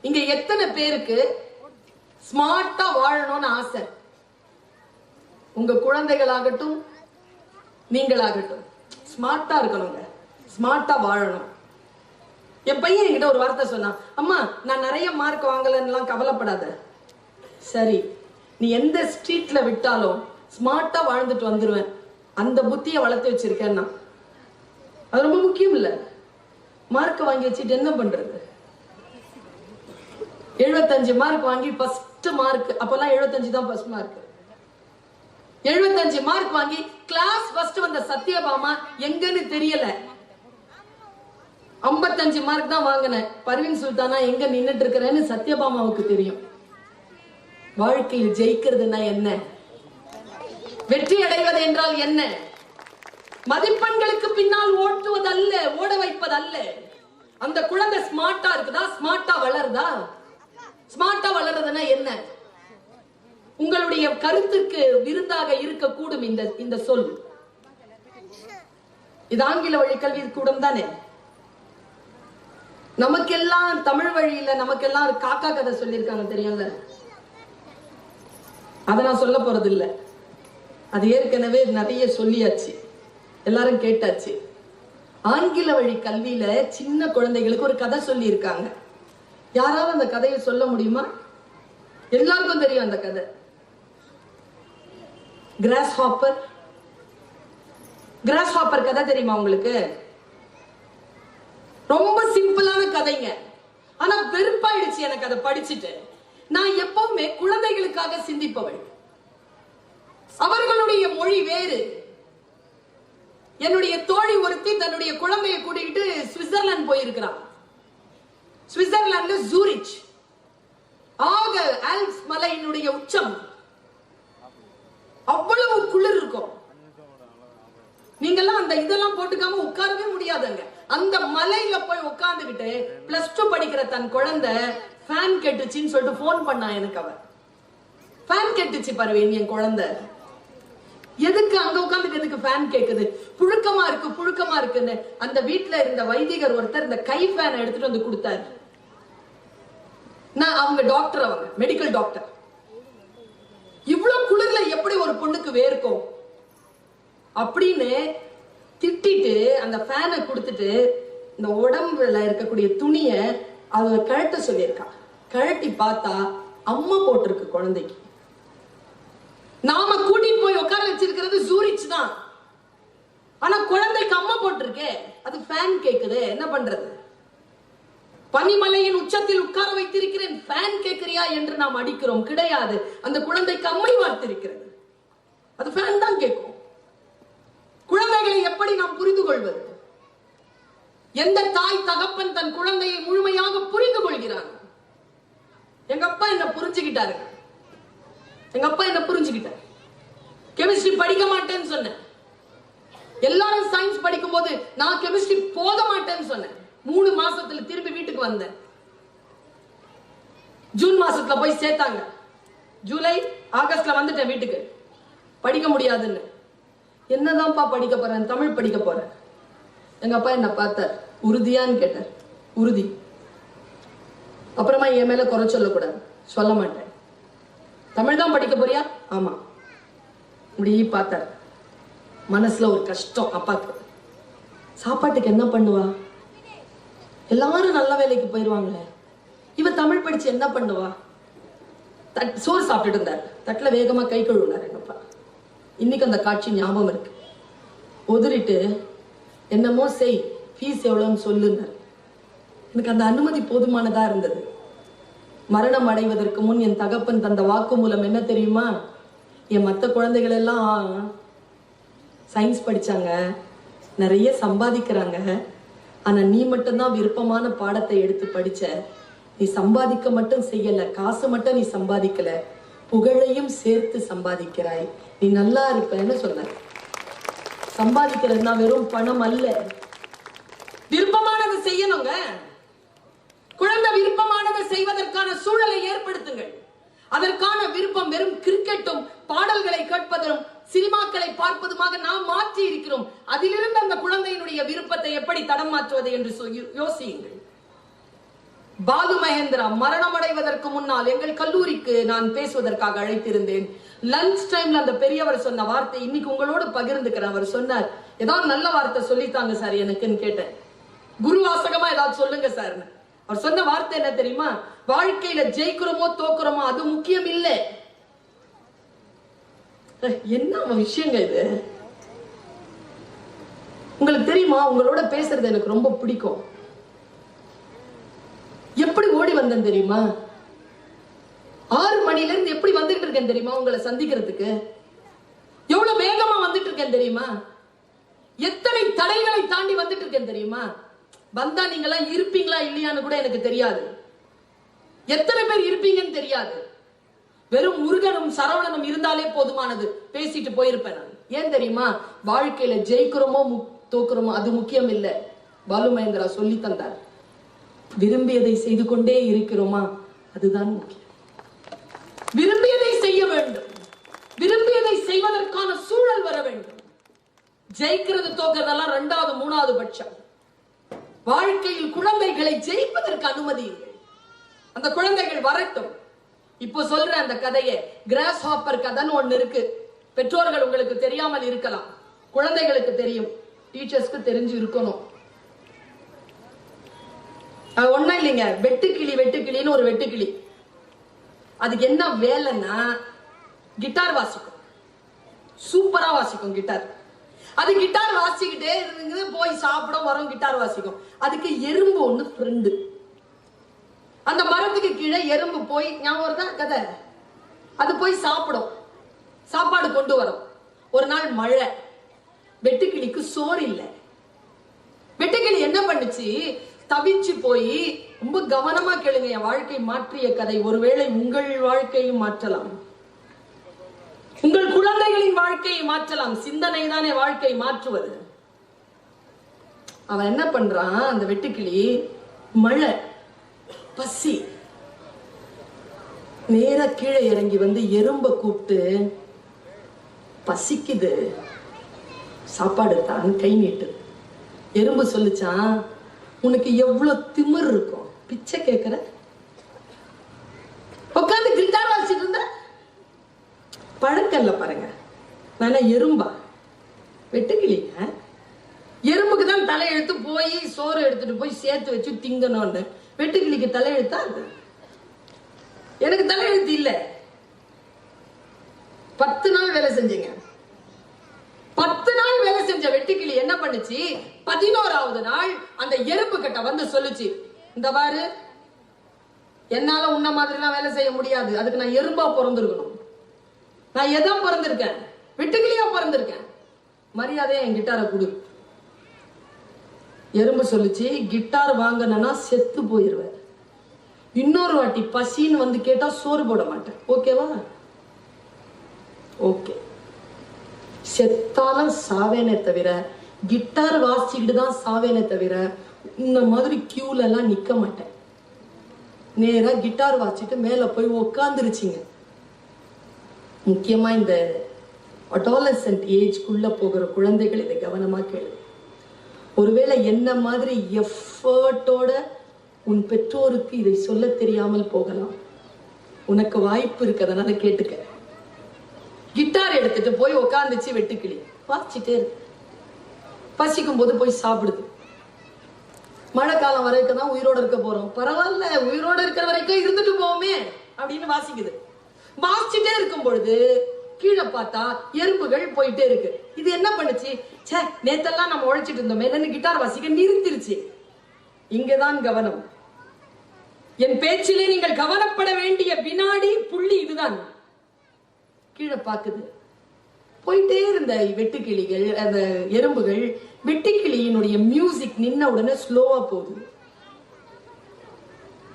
இங்க எத்தனை பேருக்கு ஸ்மார்ட்டா வாழணும்னு ஆசை? உங்க குழந்தைகளாகட்டும் நீங்களாகட்டும் ஸ்மார்ட்டா இருக்கணுங்க, ஸ்மார்ட்டா வாழணும். என் பையன் என்கிட்ட ஒரு வார்த்தை சொன்னான், அம்மா நான் நிறைய மார்க் வாங்கலன்னு கவலைப்படாத, சரி நீ எந்த ஸ்ட்ரீட்ல விட்டாலும் ஸ்மார்ட்டா வாழ்ந்துட்டு வந்துருவேன், அந்த புத்தியை வளர்த்து வச்சிருக்கேன்னா. அது ரொம்ப முக்கியம் இல்ல. மார்க் வாங்கி வச்சுட்டு என்ன பண்றது? 75 மார்க் வாங்கி ஃபர்ஸ்ட் மார்க், அப்பெல்லாம் 75 தான் ஃபர்ஸ்ட் மார்க். 75 மார்க் வாங்கி கிளாஸ் ஃபர்ஸ்ட் வந்த சத்யபாமா எங்கன்னு தெரியல. 55 மார்க் தான் வாங்கினேன், பர்வீன் சுல்தானா எங்க நின்னுட்டு இருக்கிறேன்னு சத்யபாமாவுக்கு தெரியும். வாழ்க்கையில் ஜெயிக்கிறதுனா என்ன, வெற்றி அடைவது என்றால் என்ன? மதிப்பெண்களுக்கு பின்னால் ஓட்டுவதல்ல, ஓட வைப்பதல்ல. அந்த குழந்தை ஸ்மார்ட்டா இருக்குதா, ஸ்மார்ட்டா வளருதா? ஸ்மார்ட்டா வளர்றதுன்னா என்ன? உங்களுடைய கருத்துக்கு விருந்தாக இருக்கக்கூடும் இந்த சொல். இது ஆங்கில வழி கல்வி கூடம் தானே. நமக்கெல்லாம் தமிழ் வழியில நமக்கெல்லாம் காக்கா கதை சொல்லியிருக்காங்க தெரியல, அதை நான் சொல்ல போறது இல்லை. அது ஏற்கனவே நிறைய சொல்லியாச்சு, எல்லாரும் கேட்டாச்சு. ஆங்கில வழி கல்வியில சின்ன குழந்தைகளுக்கு ஒரு கதை சொல்லி இருக்காங்க. யாராவது அந்த கதையை சொல்ல முடியுமா? எல்லாருக்கும் தெரியும் அந்த கதை. Cross hopper. கிராஸ் ஹாப்பர் கதை தெரியுமா உங்களுக்கு? ரொம்ப சிம்பிளான கதைங்க, ஆனா வெறுப்பாயிடுச்சு எனக்கு அதை படிச்சுட்டு. நான் எப்பவுமே குழந்தைகளுக்காக சிந்திப்பவள். அவர்களுடைய மொழி வேறு. என்னுடைய தோழி ஒருத்தி தன்னுடைய குழந்தையை கூட்டிக்கிட்டு சுவிட்சர்லாந்து போயிருக்கிறான். சுவிட்சர்லாந்து ஜூரிச், ஆக ஆல்ப்ஸ் மலையினுடைய உச்சம். அவ்வளவு குளிர் இருக்கும். நீங்கெல்லாம் அந்த இதெல்லாம் போட்டுக்காம உட்காரவே முடியாதுங்க. அந்த மலையில போய் உட்கார்ந்துகிட்டு +2 படிக்கிற தன் குழந்தை ஃபேன் கெட்டுச்சின்னு சொல்லிட்டு போன் பண்ணா எனக்கு. அவ ஃபேன் கெட்டுச்சு பர்வீன் என் குழந்தை. எதுக்கு அங்க உட்கார்ந்துட்டு எதுக்கு ஃபேன் கேக்குது? புழுக்கமா இருக்கு புழுக்கமா இருக்குன்னு அந்த வீட்டுல இருந்த வைதிகர் ஒருத்தர் இந்த கை ஃபேன் எடுத்துட்டு வந்து கொடுத்தாரு. நான் அவங்க டாக்டர், அவங்க மெடிக்கல் டாக்டர். இவ்வளவு குளிர்ல எப்படி ஒரு பொண்ணுக்கு வேர்க்கும் அப்படின்னு திட்டிட்டு அந்த ஃபேனை கொடுத்துட்டு இந்த உடம்புல இருக்கக்கூடிய துணிய அவ கழட்ட சொல்லியிருக்கா. கழட்டி பார்த்தா அம்மா போட்டிருக்கு குழந்தைக்கு. நாம கூட்டிட்டு போய் உட்கார வச்சிருக்கிறது ஜூரிச் தான், ஆனா குழந்தைக்கு அம்மா போட்டிருக்கே, அது ஃபேன் கேக்குது. என்ன பண்றது? பனிமலையின் உச்சத்தில் உட்கார வைத்திருக்கிறேன், ஃபேன் கேட்கிறியா என்று நாம் அடிக்கிறோம். கிடையாது, அந்த குழந்தைக்கு அம்மை வார்த்திருக்கிறது, அது ஃபேன் தான் கேட்கும். குழந்தைகளை எப்படி நாம் புரிந்து கொள்வது? எந்த தாய் தகப்பன் தன் குழந்தையை முழுமையாக புரிந்து கொள்கிறார்? எங்க அப்பா என்ன புரிஞ்சுக்கிட்டாரு. எங்க அப்பா என்ன புரிஞ்சுக்கிட்டார். கெமிஸ்ட்ரி படிக்க மாட்டேன்னு சொன்னேன். எல்லாரும் சயின்ஸ் படிக்கும் போது நான் கெமிஸ்ட்ரி போக மாட்டேன்னு சொன்னேன். 3 மாசத்துல திரும்பி வீட்டுக்கு வந்தேன். ஜூன் மாசத்துல போய் சேர்த்தாங்க. ஜூலை ஆகஸ்ட்ல வந்துட்டேன் வீட்டுக்கு. படிக்க முடியாதுன்னு. என்னதான்ப்பா படிக்க போறேன்? தமிழ் படிக்க போறேன். எங்க அப்பா என்ன பார்த்தார். உறுதியான்னு கேட்டார். உறுதி. அப்புறமா என் மேல குறை சொல்லக்கூடாது, சொல்ல மாட்டேன். தமிழ் தான் படிக்க போறியா? ஆமா. இப்படி பார்த்தார். மனசுல ஒரு கஷ்டம் அப்பாக்கு. சாப்பாட்டுக்கு என்ன பண்ணுவா? எல்லாரும் நல்ல வேலைக்கு போயிருவாங்களே, இவ தமிழ் படிச்சு என்ன பண்ணுவா? சோறு சாப்பிட்டுட்டு இருந்தார். தட்டுல வேகமா கை கழுவுனார் எங்க அப்பா. இன்னைக்கு அந்த காட்சி ஞாபகம் இருக்கு. உதறிட்டு என்னமோ செய், ஃபீஸ் எவ்வளவுன்னு சொல்லுங்க. எனக்கு அந்த அனுமதி போதுமானதா இருந்தது. மரணம் அடைவதற்கு முன் என் தகப்பன் தந்த வாக்கு மூலம் என்ன தெரியுமா? என் மற்ற குழந்தைகள் எல்லாம் சயின்ஸ் படிச்சாங்க, நிறைய சம்பாதிக்கிறாங்க, ஆனா நீ மட்டும்தான் விருப்பமான பாடத்தை எடுத்து படிச்ச. நீ சம்பாதிக்க மட்டும் செய்யல, காசு மட்டும் நீ சம்பாதிக்கல, புகழையும் சேர்த்து சம்பாதிக்கிறாய், நீ நல்லா இருப்பன்னு சொன்ன. சம்பாதிக்கிறதுனா வெறும் பணம் அல்ல, விருப்பமானதை செய்யணுங்க. குழந்தை விருப்பமானதை செய்வதற்கான சூழலை ஏற்படுத்துங்கள். அதற்கான விருப்பம் வெறும் கிரிக்கெட்டும் பாடல்களை கேட்பதும் சினிமாக்களை பார்ப்பதுமாக நாம் மாற்றி இருக்கிறோம். அதிலிருந்து அந்த குழந்தையினுடைய விருப்பத்தை எப்படி தடம் மாற்றுவது என்று யோசியுங்கள். பாலு மகேந்திரா மரணம் அடைவதற்கு முன்னால் எங்கள் கல்லூரிக்கு நான் பேசுவதற்காக அழைத்திருந்தேன். லஞ்ச் டைம்ல அந்த பெரியவர் சொன்ன வார்த்தை இன்னைக்கு உங்களோடு பகிர்ந்துக்கிறேன். அவர் சொன்னார், ஏதாவது நல்ல வார்த்தை சொல்லித்தாங்க சார் எனக்குன்னு கேட்டேன். குருவாசகமா ஏதாவது சொல்லுங்க சார். அவர் சொன்ன வார்த்தை என்ன தெரியுமா? வாழ்க்கையில ஜெயிக்கிறோமோ தோக்குறோமோ அது முக்கியம் இல்லை. என்ன விஷயங்க இது? உங்களுக்கு தெரியுமா, உங்களோட பேசுறது எனக்கு ரொம்ப பிடிக்கும். எப்படி ஓடி வந்தேன் தெரியுமா? 6 மணில இருந்து எப்படி வந்துட்டு இருக்கேன் தெரியுமா? உங்களை சந்திக்கிறதுக்கு எவ்வளவு வேகமா வந்துட்டு இருக்கேன் தெரியுமா? எத்தனை தடைகளை தாண்டி வந்துட்டு இருக்கேன் தெரியுமா? வந்தா நீங்க எல்லாம் இருப்பீங்களா இல்லையான்னு கூட எனக்கு தெரியாது. எத்தனை பேர் இருப்பீங்கன்னு தெரியாது. வெறும் முருகனும் சரவணனும் இருந்தாலே போதுமானது, பேசிட்டு போயிருப்பேன் நான். ஏன் தெரியுமா? வாழ்க்கையில ஜெயிக்கிறோமோ தோக்குறோமோ அது முக்கியம் இல்ல. பாலு மகேந்திரா சொல்லி தந்தார். விரும்பியதை செய்து கொண்டே இருக்கிறோமா அதுதான் முக்கியம். விரும்பியதை செய்ய வேண்டும். விரும்பியதை செய்வதற்கான சூழல் வர வேண்டும். ஜெயிக்கிறது தோக்கிறதெல்லாம் 2வது 3வது பட்சம். வாழ்க்கையில் குழந்தைகளை ஜெயிப்பதற்கு அனுமதி இல்லை. அந்த குழந்தைகள் வரட்டும். இப்போ சொல்ற அந்த கதையை, கிராஸ் ஹாப்பர் கதைன்னு ஒண்ணு இருக்கு. பெற்றோர்கள் உங்களுக்கு தெரியாமல் இருக்கலாம், குழந்தைகளுக்கு தெரியும், டீச்சர்ஸ்க்கு தெரிஞ்சு இருக்கணும். ஒண்ணும் இல்லைங்க, வெட்டுக்கிளின்னு ஒரு வெட்டுக்கிளி. அதுக்கு என்ன வேலைன்னா கிட்டார் வாசிக்கும். சூப்பரா வாசிக்கும் கிட்டார். அது கிட்டார் வாசிக்கிட்டே இருந்து போய் சாப்பிட வரும், கிட்டார் வாசிக்கும். அதுக்கு எறும்பு ஒண்ணு ஃப்ரெண்டு. அந்த மரத்துக்கு கீழே எறும்பு போய், ஞாபகம் தான் கதை, அது போய் சாப்பிடும், சாப்பாடு கொண்டு வரும். ஒரு நாள் மழை, வெட்டுக்கிளிக்கு சோறு இல்லை. வெட்டுக்கிளி என்ன பண்ணுச்சு? தவிச்சு போய், ரொம்ப கவனமா கேளுங்க, என் வாழ்க்கை மாற்றிய கதை. ஒருவேளை உங்கள் வாழ்க்கையும் மாற்றலாம், உங்கள் குழந்தைகளின் வாழ்க்கையை மாற்றலாம். சிந்தனை தானே வாழ்க்கை மாற்றுவது. அவன் என்ன பண்றான், அந்த வெட்டுக்கிளி, மழை, பசி, நேரா கீழே இறங்கி வந்து எறும்ப கூப்பிட்டு, பசிக்குது சாப்பாடு தான், கை நீட்டு. எறும்பு சொல்லுச்சான், உனக்கு எவ்வளவு திமிர் இருக்கும், பிச்சை கேட்கிற, உட்காந்து கிட்டார் வாசிட்டு இருந்த. பழக்கல்ல பாருங்க. நான் எறும்பா? வெட்டுக்கிளிங்க. எறும்புக்கு தான் தலையெழுத்து போய் சோறு எடுத்துட்டு போய் சேர்த்து வச்சு திங்கணும்னு. வெட்டுக்கிளிக்கு தலையெழுத்தா? எனக்கு தலையெழுத்து இல்ல. 10 நாள் வேலை செஞ்சீங்க. 10 நாள் வேலை செஞ்ச வெட்டுக்கிளி என்ன பண்ணுச்சு? 11வது நாள் அந்த எறும்பு கிட்ட வந்து சொல்லுச்சு, இந்த பாரு, என்னால உன்ன மாதிரிலாம் வேலை செய்ய முடியாது, அதுக்கு நான் எறும்பா பிறந்திருக்கணும். நான் எதா பிறந்திருக்கேன்? வெட்டுக்கிளியா பிறந்திருக்கேன். மரியாதையா என் கிட்டாரை கொடு. எறும்பு சொல்லுச்சு, கிட்டார் வாங்கினா செத்து போயிருவேன். இன்னொரு வாட்டி பசின்னு வந்து கேட்டா சோறு போட மாட்டேன், ஓகேவா? ஓகே. செத்தாலும் சாவேனே தவிர, கிட்டார் வாசிக்கிட்டு தான் சாவேனே தவிர, இந்த மாதிரி கியூல எல்லாம் நிக்க மாட்டேன். நேரா கிட்டார் வாசிட்டு மேல போய் உக்காந்துருச்சிங்க. முக்கியமா இந்த அடாலசன்ட் ஏஜ்க்குள்ள போகிற குழந்தைகள் இதை கவனமா கேளு. ஒருவேளை என்ன மாதிரி எஃபர்ட்டோட உன் பெற்றோருக்கு இதை சொல்ல தெரியாமல் போகலாம். உனக்கு வாய்ப்பு இருக்கு, அதனால கேட்டுக்க. கிட்டார் எடுத்துட்டு போய் உக்காந்துச்சு வெட்டுக்கிளி, வாசிச்சுட்டே இருக்கு. பசிக்கும் போது போய் சாப்பிடுது. மழை காலம் வரைக்கும் தான் உயிரோட இருக்க போறோம், பரவாயில்ல, உயிரோட இருக்கிற வரைக்கும் இருந்துட்டு போவோமே அப்படின்னு வாசிக்குது. வாசிச்சுட்டே இருக்கும் பொழுது கீழே பார்த்தா எறும்புகள் போயிட்டே இருக்கு. இது என்ன பண்ணுச்சு? சே, நேத்தெல்லாம் நம்ம உழைச்சிட்டு இருந்தோமே, கிட்டார் வாசிக்க நிறுத்திருச்சு. இங்கதான் கவனம். என் பேச்சிலே நீங்கள் கவனப்பட வேண்டிய வினாடி புள்ளி இதுதான். கீழே பாக்குது. போயிட்டே இருந்த வெட்டுக்கிளிகள், அந்த எறும்புகள், வெட்டுக்கிளியினுடைய மியூசிக் நின்ன உடனே ஸ்லோவா போகுது.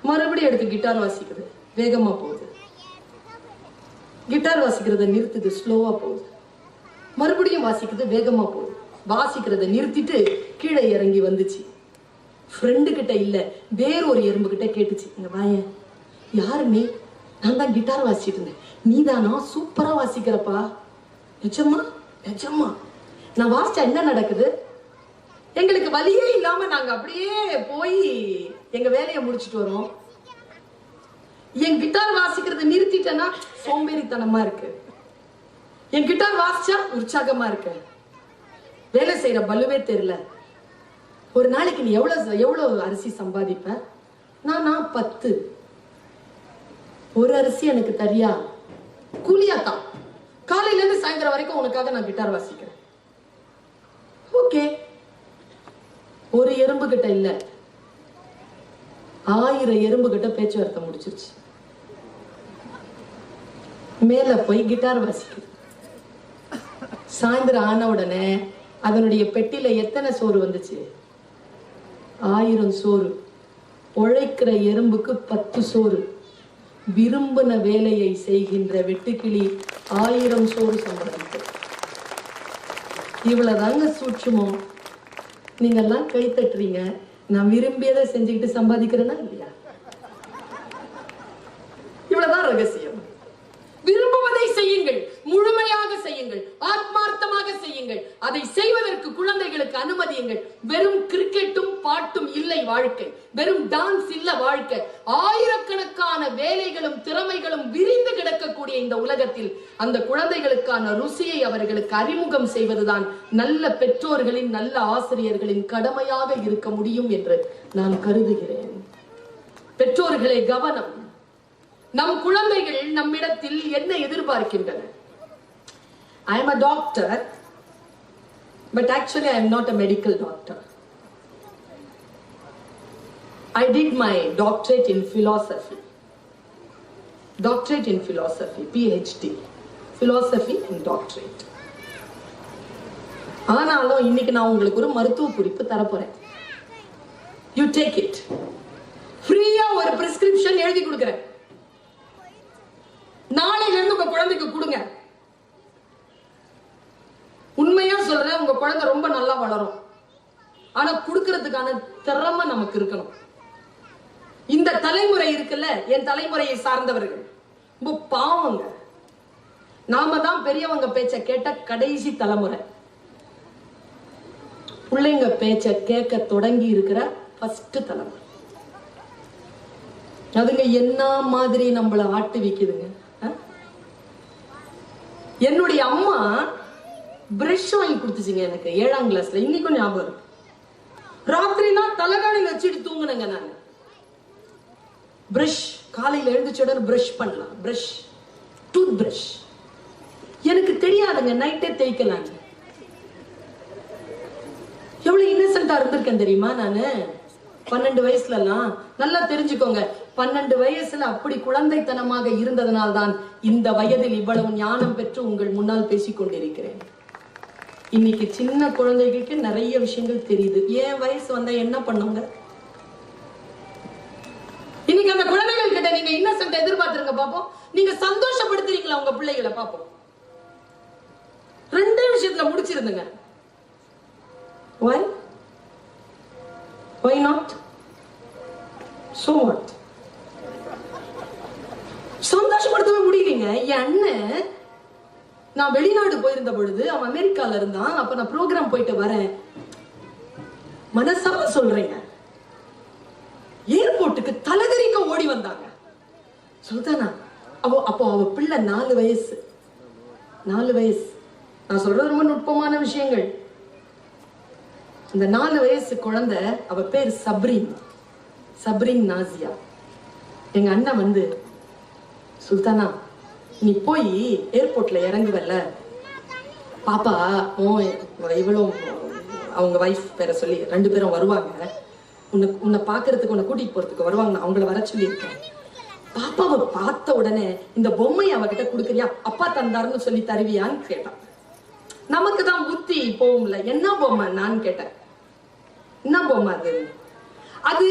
மறுபடியும் எடுத்து கிட்டார் வாசிக்குது, வேகமா போகுது. கிட்டார் வாசிக்கிறத நிறுத்துது, ஸ்லோவா போகுது. மறுபடியும் வாசிக்கிறது, வேகமா போகுது. வாசிக்கிறத நிறுத்திட்டு கீழே இறங்கி வந்துச்சு. ஃப்ரெண்டு கிட்ட இல்ல, வேற ஒரு எறும்பு கிட்ட கேட்டுச்சு, இங்க வாயேன், யாரு நீ? நான் தான் கிட்டார் வாசிட்டு இருந்தேன். நீதானா? சூப்பரா வாசிக்கிறப்பா. நிஜமா? நிஜமா? நான் வாசிச்சா என்ன நடக்குது? எங்களுக்கு வழியே இல்லாம நாங்க அப்படியே போய் எங்க வேலையை முடிச்சுட்டு வரோம். என் கிட்டார் வாசிக்கிறது நிறுத்திட்டேன்னா சோம்பேறித்தனமா இருக்கு. என் கிட்டார் வாசிச்சா உற்சாகமா இருக்கு. வேலை செய்யற பலுவே தெரியல. ஒரு நாளைக்கு நீ எவ்வளவு அரிசி சம்பாதிப்ப? நான் 10. ஒரு அரிசி எனக்கு தரியா? கூலியாத்தான். காலையில இருந்து சாயந்தரம் வரைக்கும் உனக்காக நான் கிட்டார் வாசிக்கிறேன். ஓகே. ஒரு எறும்பு கிட்ட இல்ல, 1000 எறும்பு கிட்ட பேச்சுவார்த்தை முடிச்சிருச்சு. மேல போய் கிட்டார் வாசிக்குது. சாயந்தரம் ஆன உடனே அதனுடைய பெட்டியில எத்தனை சோறு வந்துச்சு? 1000 சோறு. உழைக்கிற எறும்புக்கு 10 சோறு. விரும்பின வேலையை செய்கின்ற வெட்டுக்கிளி 1000 சோறு சம்பாதிக்கும். இவ்வளவுதாங்க சூட்சுமம். நீங்க எல்லாம் கை தட்டுறீங்க. நான் விரும்பியதை செஞ்சுக்கிட்டு சம்பாதிக்கிறேன்னா இல்லையா? இவ்வளவுதான் ரகசியம். விரும்புவதை செய்யுங்கள், முழுமையாக செய்யுங்கள், ஆத்மார்த்தமாக செய்யுங்கள். அதை செய்வதற்கு குழந்தைகளுக்கு அனுமதியுங்கள். வெறும் கிரிக்கெட்டும் பாட்டும் இல்லை வாழ்க்கை. வெறும் டான்ஸ் இல்ல வாழ்க்கை. ஆயிரக்கணக்கான வேலைகளும் திறமைகளும் விரிந்து கிடக்கக்கூடிய இந்த உலகத்தில் அந்த குழந்தைகளுக்கான ருசியை அவர்களுக்கு அறிமுகம் செய்வதுதான் நல்ல பெற்றோர்களின், நல்ல ஆசிரியர்களின் கடமையாக இருக்க முடியும் என்று நான் கருதுகிறேன். பெற்றோர்களே கவனம். நம் குழந்தைகள் நம்மிடத்தில் என்ன எதிர்பார்க்கின்றன? I am a doctor, but actually I am not a medical doctor. I did my doctorate in philosophy. Doctorate in philosophy, PhD. Philosophy and doctorate. ஆனாலும் இன்னைக்கு நான் உங்களுக்கு ஒரு மருத்துவ குறிப்பு தரப்போறேன். You take it. ஃப்ரீயா ஒரு பிரிஸ்கிரிப்ஷன் எழுதி கொடுக்கிறேன். நாளையில இருந்து உங்க குழந்தைக்கு கொடுங்க. உண்மையா சொல்றேன், உங்க குழந்தை ரொம்ப நல்லா வளரும். ஆனா கொடுக்கறதுக்கான திறமை நமக்கு இருக்கணும். இந்த தலைமுறை இருக்குல்ல, என் தலைமுறையை சார்ந்தவர்கள் ரொம்ப பாவங்க. நாம தான் பெரியவங்க பேச்ச கேட்ட கடைசி தலைமுறை. பிள்ளைங்க பேச்ச கேட்க தொடங்கி இருக்கிற ஃபர்ஸ்ட் தலைமுறை. அதுங்க என்ன மாதிரி நம்மள ஆட்டு விக்குதுங்க. என்னுடைய அம்மா பிரஷ் வாங்கி கொடுத்துச்சுங்க எனக்கு 7ஆம் கிளாஸ்ல. இன்னைக்கும் ஞாபகம் இருக்கு. ராத்திரினா தலகாணில வச்சுட்டு தூங்குனங்க நான். பிரஷ் காலையில எழுந்துச்சோட பிரஷ் பண்ணலாம். பிரஷ், டூத் பிரஷ் எனக்கு தெரியாதுங்க. நைட்டே தேய்க்கலாம். எவ்வளவு இன்னசென்ட்டா இருந்திருக்கேன் தெரியுமா நானு? 12 வயசுல எல்லாம். நல்லா தெரிஞ்சுக்கோங்க, 12 வயசுல அப்படி குழந்தைத்தனமாக இருந்ததனால்தான் இந்த வயதில் இவ்வளவு ஞானம் பெற்று உங்கள் முன்னால் பேசிக் கொண்டிருக்கிறேன். இன்னைக்கு சின்ன குழந்தைகளுக்கு நிறைய விஷயங்கள் தெரியுது. ஏன் வயசு வந்தா என்ன பண்ணுங்க? இன்னைக்கு அந்த குழந்தைகள் கிட்ட நீங்க இன்னசென்ட் எதிர்பார்த்துருங்க பாப்போம். நீங்க சந்தோஷப்படுத்துறீங்களா உங்க பிள்ளைகளை பாப்போம். 2 விஷயத்துல முடிச்சிருந்துங்க. Why not? So what? சந்தோஷப்படுத்தவே முடியலீங்க. என் அண்ணன், நான் வெளிநாடு போயிருந்த பொழுது அவன் அமெரிக்கால இருந்தான். அப்ப நான் ப்ரோக்ராம் போயிட்டு வரேன். மனசார சொல்றேங்க, ஏர்போர்ட்டுக்கு தலகரிக்க ஓடி வந்தாங்க. சுல்தானா அப்போ அவ பிள்ளை 4 வயசு. 4 வயசு. நான் சொல்றது ரொம்ப நுட்பமான விஷயங்கள். இந்த 4 வயசு குழந்தை, அவ பேர் சப்ரீன் நாசியா. எங்க அண்ணன் வந்து, சுல்தானா நீ போய் ஏர்போர்ட்ல இறங்குவல்ல, பாப்பா இவளும் அவங்க வைஃப் பேரை சொல்லி 2 பேரும் வருவாங்க. உன்னை பாக்குறதுக்கு, உன்னை கூட்டிட்டு போறதுக்கு வருவாங்க. நான் அவங்கள வர சொல்லி இருக்கேன். பாப்பாவை பார்த்த உடனே இந்த பொம்மையை அவகிட்ட கொடுக்குறியா? அப்பா தந்தாருன்னு சொல்லி தருவியான்னு கேட்டான். நமக்கு தான் புத்தி போகும்ல. என்ன பொம்மை நான் கேட்டேன். என்ன பொம்மை அது? அது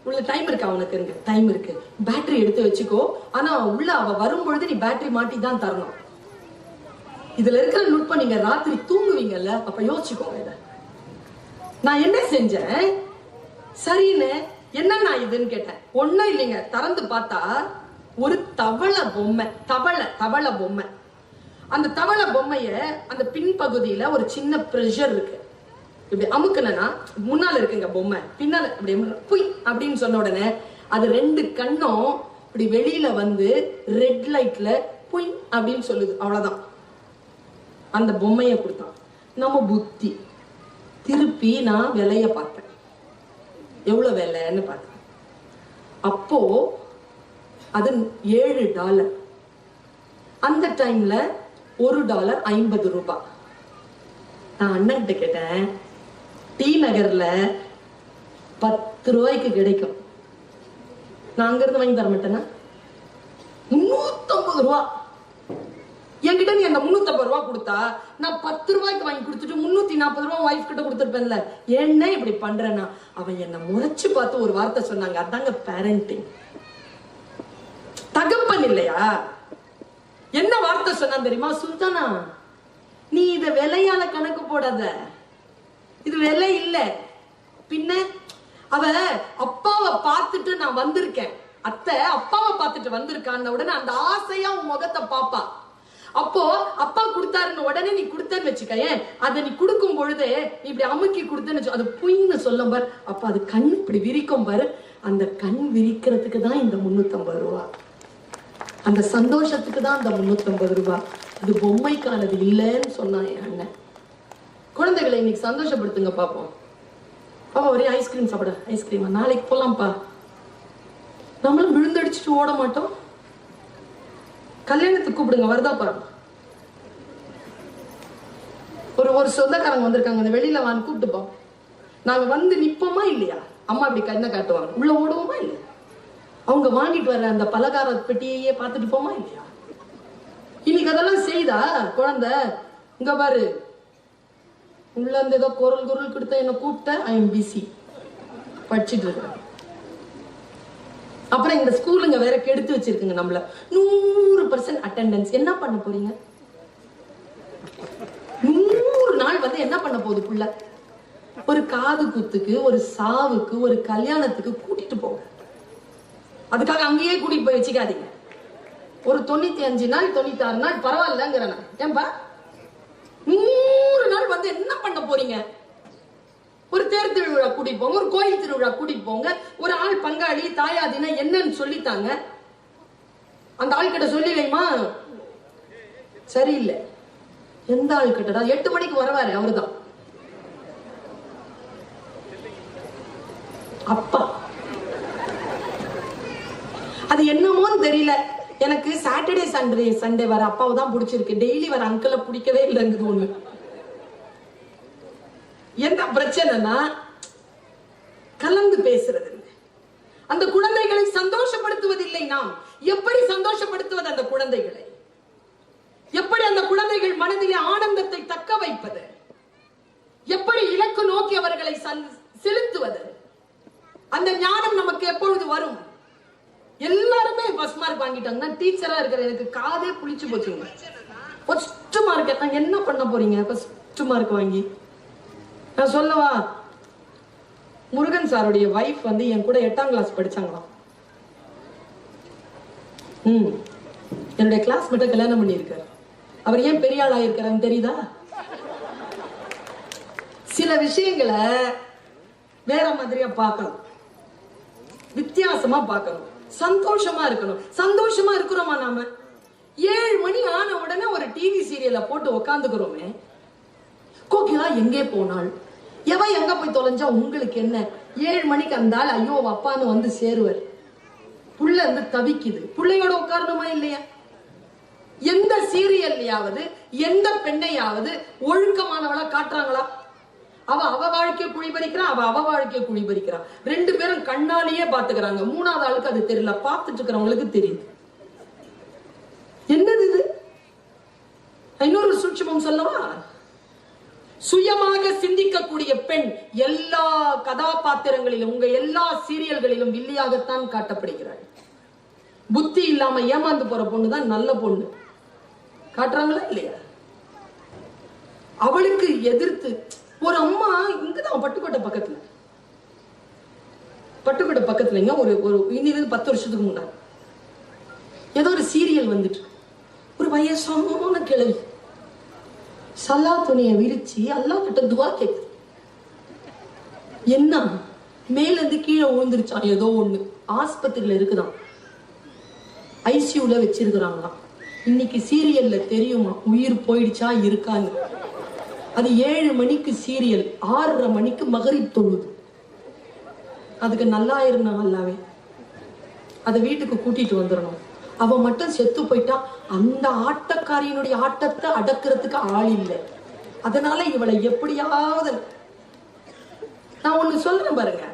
உள்ள டைம் இருக்கு. அவனுக்கு டைம் இருக்கு. பேட்டரி எடுத்து வச்சுக்கோ. ஆனா உள்ள அவ வரும்பொழுது நீ பேட்டரி மாட்டி தான் தரணும். இதுல இருக்கிற நுட்பம் நீங்க ராத்திரி தூங்குவீங்கல்ல, அப்ப யோசிச்சுக்கோங்க. இத நான் என்ன செஞ்சேன்? சரின்னு என்ன இதுன்னு கேட்டேன். ஒண்ணும் இல்லைங்க. திறந்து பார்த்தா ஒரு தவளை பொம்மை. தவளை பொம்மை. அந்த தவளை பொம்மைய அந்த பின்பகுதியில ஒரு சின்ன பிரஷர் இருக்கு. இப்படி அமுக்குனா முன்னால இருக்குங்க பொம்மை, பின்னால அப்படி புய் அப்படின்னு சொன்ன உடனே அது 2 கண்ணும் இப்படி வெளியில வந்து ரெட் லைட்ல புய் அப்படின்னு சொல்லுது. அவ்வளவுதான். அந்த பொம்மைய கொடுத்தான். நம்ம புத்தி திருப்பி நான் விலைய பார்த்தேன், எவ்வளவு விலைன்னு பார்த்தேன். அப்போ அது $7. அந்த டைம்ல $1 50 ரூபாய். நான் அண்ணன் கிட்ட கேட்டேன், டி நகர்ல 10 ரூபாய்க்கு கிடைக்கும், நான் அங்க இருந்து வாங்கி தர மாட்டேன்னா? 350 ரூபா என்கிட்ட நீ அந்த 350 ரூபா கொடுத்தா நான் 10 ரூபாய்க்கு வாங்கி கொடுத்துட்டு 340 ரூபா வைஃப் கிட்ட கொடுத்துருப்பேன்ல. என்ன இப்படி பண்றேன்னா அவன் என்ன முறைச்சு பார்த்து ஒரு வார்த்தை சொன்னாங்க. அதாங்க பேரண்டிங். தகப்பன் இல்லையா? என்ன வார்த்தை சொன்னா தெரியுமா? சுல்தானா, நீ இத விலையால கணக்கு போடாத, இது விலை இல்ல. பின்ன அவ அப்பாவை பார்த்துட்டு நான் வந்திருக்கேன், அத்தை அப்பாவை பார்த்துட்டு வந்திருக்கான்னு உடனே அந்த ஆசையா உன் முகத்தை பாப்பா. அப்போ அப்பா கொடுத்தாருன்னு உடனே நீ கொடுத்தன்னு வச்சுக்கேன், அதை நீ கொடுக்கும் பொழுது நீ இப்படி அமுக்கி கொடுத்தன்னு அது புயின்னு சொல்லும் பாரு. அப்ப அது கண் இப்படி விரிக்கும் பாரு. அந்த கண் விரிக்கிறதுக்கு தான் இந்த 350 ரூபா. அந்த சந்தோஷத்துக்கு தான் அந்த 350 ரூபாய். அது பொம்மைக்கானது இல்லைன்னு சொன்னான் என் அண்ணன். குழந்தைகளை இன்னைக்கு சந்தோஷப்படுத்துங்க பாப்போம். பாப்பா ஒரே ஐஸ்கிரீம் சாப்பிட, ஐஸ்கிரீமா நாளைக்கு போலாம்ப்பா. நம்மளும் விழுந்தடிச்சுட்டு ஓட மாட்டோம். கல்யாணத்துக்கு கூப்பிடுங்க, வருதாப்பா. ஒரு சொந்தக்காரங்க வந்திருக்காங்க, அந்த வெளியில வாங்க கூப்பிட்டுப்போம். நாங்க வந்து நிப்போமா இல்லையா? அம்மா இப்படி கண்ணை காட்டுவாங்க, உள்ள ஓடுவோமா இல்லையா? அவங்க வாங்கிட்டு வர்ற அந்த பலகார பெட்டியே பார்த்துட்டு போமா இல்லையா? இன்னைக்கு அதெல்லாம் செய்தா குழந்தை? இங்க பாரு, உள்ள இருந்து ஏதோ குரல் கொடுத்த என்ன கூப்பிட்ட, ஐ எம் பிசி, படிச்சுட்டு இருக்கேன். அப்புறம் இந்த ஸ்கூலுங்க வேற கெடுத்து வச்சிருக்குங்க நம்மள. 100% அட்டெண்டன்ஸ். என்ன பண்ண போறீங்க? 100 நாள் வந்து என்ன பண்ண போகுது புள்ள? ஒரு காது குத்துக்கு, ஒரு சாவுக்கு, ஒரு கல்யாணத்துக்கு கூட்டிட்டு போங்க. அதுக்காக அங்கேயே கூட்டிட்டு போய் வச்சுக்காதீங்க. ஒரு 95 நாள் 96 நாள் பரவாயில்லங்கிற. ஏன்பா 100 நாள் வந்து என்ன பண்ண போறீங்க? ஒரு தேர் திருவிழா கூட்டிட்டு போங்க, ஒரு கோயில் திருவிழா கூட்டிட்டு போங்க. ஒரு ஆள் பங்காளி தாயாதினா என்னன்னு சொல்லித்தாங்க. அந்த ஆள் கிட்ட சொல்லி வைமா, சரியில்லை. எந்த ஆள் கிட்டடா? 8 மணிக்கு வருவாரு, அவருதான் அப்பா. அது என்னமோன்னு தெரியல, எனக்கு சாட்டர்டே சண்டே வர அப்பாவை தான் பிடிச்சிருக்கு, டெய்லி வர அங்கிளை பிடிக்கவே இல்லைங்குது ஒண்ணு. என்ன பிரச்சனைனா கலந்து பேசுறது இல்லை. அந்த குழந்தைகளை சந்தோஷப்படுத்துவதில்லை. நாம் எப்படி சந்தோஷப்படுத்துவது அந்த குழந்தைகளை? எப்படி அந்த குழந்தைகள் மனதிலே ஆனந்தத்தை தக்க வைப்பது? எப்படி இலக்கு நோக்கி அவர்களை செலுத்துவது? அந்த ஞானம் நமக்கு எப்பொழுது வரும்? எல்லாருமே ஃபர்ஸ்ட் மார்க் வாங்கிட்டாங்க. நான் டீச்சரா இருக்கிற எனக்கு காதே புளிச்சு போச்சுங்க. ஃபர்ஸ்ட் மார்க் நான் என்ன பண்ண போறீங்க? ஃபர்ஸ்ட் மார்க் வாங்கி நான் சொல்லவா, முருகன் சாருடைய வைஃப் வந்து என் கூட 8ஆம் கிளாஸ் படிச்சாங்களாம். என்னுடைய கிளாஸ் மட்டும் கல்யாணம் பண்ணியிருக்காரு. அவர் ஏன் பெரிய ஆள் ஆயிருக்காருன்னு தெரியுதா? சில விஷயங்களை வேற மாதிரியா பார்க்கணும், வித்தியாசமா பார்க்கணும், சந்தோஷமா இருக்கணும். சந்தோஷமா இருக்கிறோமா நாம? 7 மணி ஆன உடனே ஒரு டிவி சீரியலை போட்டு உக்காந்துக்கிறோமே. கோகிலா எங்கே போனாள், எவ எங்க போய் தொலைஞ்சா உங்களுக்கு என்ன? 7 மணிக்கு அந்த ஆள் ஐயோ அப்பான்னு வந்து சேருவார். புள்ள வந்து தவிக்குது, பிள்ளையோட உட்காரணுமா இல்லையா? எந்த சீரியல்லையாவது எந்த பெண்ணையாவது ஒழுக்கமானவளா காட்டுறாங்களா? அவ வாழ்க்கையை குழிபறிக்கிறான், அவ வாழ்க்கையை குழிபறிக்கிறான். 2 பேரும் கண்ணாலேயே பாத்துக்கிறாங்க. 3வது ஆளுக்கு அது தெரியல, பார்த்துட்டு இருக்கிறவங்களுக்கு தெரியுது. என்னது இது? இன்னொரு சூட்சமம் சொல்லவா? சுயமாக சிந்திக்கக்கூடிய பெண் எல்லா கதாபாத்திரங்களிலும், உங்க எல்லா சீரியல்களிலும் வில்லியாகத்தான் காட்டப்படுகிறாள். புத்தி இல்லாம ஏமாந்து போற பொண்ணுதான் நல்ல பொண்ணு. காட்டுறாங்களா இல்லையா? அவளுக்கு எதிர்த்து ஒரு அம்மா இங்கதான் பட்டுக்கோட்டை பக்கத்துலங்க ஒரு இன்னிலிருந்து 10 வருஷத்துக்கு முன்னாடி ஏதோ ஒரு சீரியல் வந்துட்டு, ஒரு வயசான கிழவி சல்லா துணியை விரிச்சு அல்லா கிட்ட துவா கேக்குது. என்ன மேல இருந்து கீழே விழுந்துருச்சான் ஏதோ ஒண்ணு, ஆஸ்பத்திரியில இருக்குதான், ஐசியூல வச்சிருக்கிறாங்களாம். இன்னைக்கு சீரியல்ல தெரியுமா உயிர் போயிடுச்சா இருக்கான்னு. அது 7 மணிக்கு சீரியல், 6:30 மணிக்கு மகரிப் தொழுது. அதுக்கு நல்லா இருந்தா நல்லாவே அதை வீட்டுக்கு கூட்டிட்டு வந்துடணும். அவ மட்டும் செத்து போயிட்டா அந்த ஆட்டக்காரியினுடைய ஆட்டத்தை அடக்கிறதுக்கு ஆள் இல்லை. அதனால இவளை எப்படியாவது, நான் ஒண்ணு சொல்றேன் பாருங்க,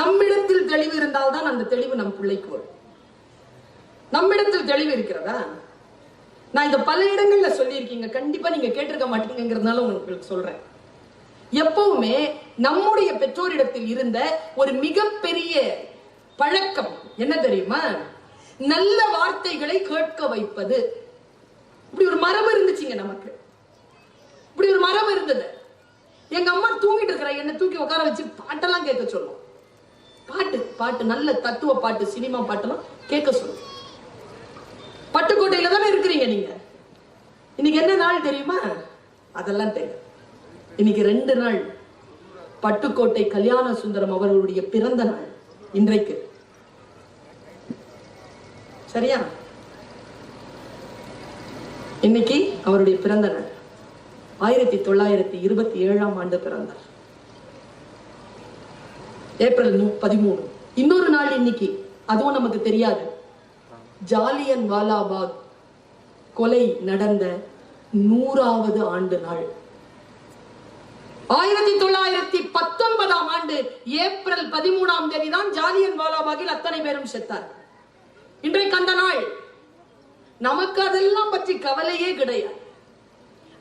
நம்மிடத்தில் தெளிவு இருந்தால்தான் அந்த தெளிவு நம் பிள்ளைக்கு வரும். நம்மிடத்தில் தெளிவு இருக்கிறதா? நான் இதை பல இடங்கள்ல சொல்லியிருக்கீங்க, கண்டிப்பா நீங்க கேட்டிருக்க மாட்டீங்கிறதுனால உங்களுக்கு சொல்றேன். எப்பவுமே நம்முடைய பெற்றோரிடத்தில் இருந்த ஒரு மிகப்பெரிய பழக்கம் என்ன தெரியுமா? நல்ல வார்த்தைகளை கேட்க வைப்பது. இப்படி ஒரு மரபு இருந்துச்சுங்க நமக்கு. இப்படி ஒரு மரபு இருந்தது. எங்க அம்மா தூங்கிட்டு இருக்கிற என்ன தூக்கி உட்கார வச்சு பாட்டெல்லாம் கேட்க சொல்லும். பாட்டு பாட்டு நல்ல தத்துவ பாட்டு, சினிமா பாட்டெல்லாம் கேட்க சொல்லும். பட்டுக்கோட்டையில தானே இருக்கிறீங்க நீங்க. இன்னைக்கு என்ன நாள் தெரியுமா? அதெல்லாம் தெரியும். இன்னைக்கு 2 நாள் பட்டுக்கோட்டை கல்யாண சுந்தரம் அவர்களுடைய பிறந்த நாள் இன்றைக்கு. சரியா? இன்னைக்கு அவருடைய பிறந்த நாள். 1927ஆம் ஆண்டு பிறந்தார், ஏப்ரல் 13. இன்னொரு நாள் இன்னைக்கு, அதுவும் நமக்கு தெரியாது. ஜாலியன் வாலாபாக் கொலை நடந்த 100வது ஆண்டு நாள். 1919ஆம் ஆண்டு ஏப்ரல் 13ஆம் தேதி தான் ஜாலியன் வாலாபாகில் அத்தனை பேரும் செத்தார். இன்றைக்கு அந்த நாள். நமக்கு அதெல்லாம் பற்றி கவலையே கிடையாது.